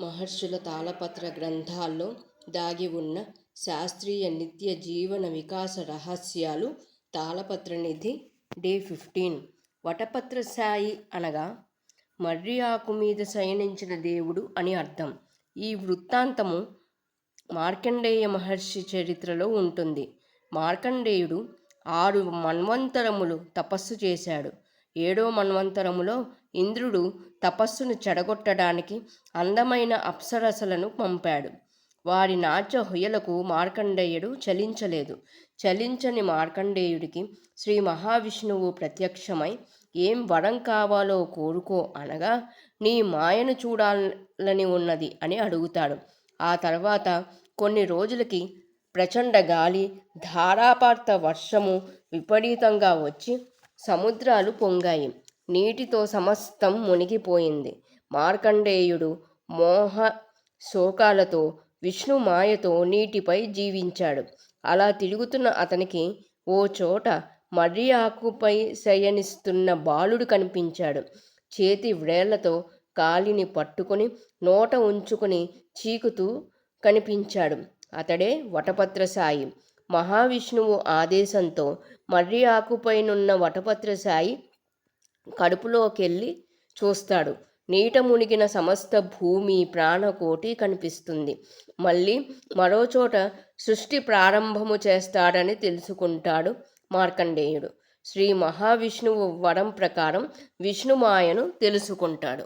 మహర్షుల తాళపత్ర గ్రంథాల్లో దాగి ఉన్న శాస్త్రీయ నిత్య జీవన వికాస రహస్యాలు. తాళపత్ర నిధి డే 15. వటపత్ర సాయి అనగా మర్రి ఆకు మీద శయనించిన దేవుడు అని అర్థం. ఈ వృత్తాంతము మార్కండేయ మహర్షి చరిత్రలో ఉంటుంది. మార్కండేయుడు 6 మన్వంతరములు తపస్సు చేశాడు. 7వ మన్వంతరములో ఇంద్రుడు తపస్సును చెడగొట్టడానికి అందమైన అప్సరసలను పంపాడు. వారి నాట్య హొయలకు మార్కండేయుడు చలించలేదు. చలించని మార్కండేయుడికి శ్రీ మహావిష్ణువు ప్రత్యక్షమై ఏం వరం కావాలో కోరుకో అనగా నీ మాయను చూడాలని ఉన్నది అని అడుగుతాడు. ఆ తర్వాత కొన్ని రోజులకి ప్రచండ గాలి, ధారాపాత వర్షము విపరీతంగా వచ్చి సముద్రాలు పొంగాయి. నీటితో సమస్తం మునిగిపోయింది. మార్కండేయుడు మోహ శోకాలతో విష్ణు మాయతో నీటిపై జీవించాడు. అలా తిరుగుతున్న అతనికి ఓ చోట మర్రి ఆకుపై శయనిస్తున్న బాలుడు కనిపించాడు. చేతి వ్రేళ్లతో కాలిని పట్టుకుని నోట ఉంచుకుని చీకుతూ కనిపించాడు. అతడే వటపత్ర సాయి. మహావిష్ణువు ఆదేశంతో మర్రి ఆకుపైనున్న వటపత్ర సాయి కడుపులోకెళ్ళి చూస్తాడు. నీట మునిగిన సమస్త భూమి, ప్రాణకోటి కనిపిస్తుంది. మళ్ళీ మరోచోట సృష్టి ప్రారంభము చేస్తాడని తెలుసుకుంటాడు మార్కండేయుడు. శ్రీ మహావిష్ణువు వరం ప్రకారం విష్ణుమాయను తెలుసుకుంటాడు.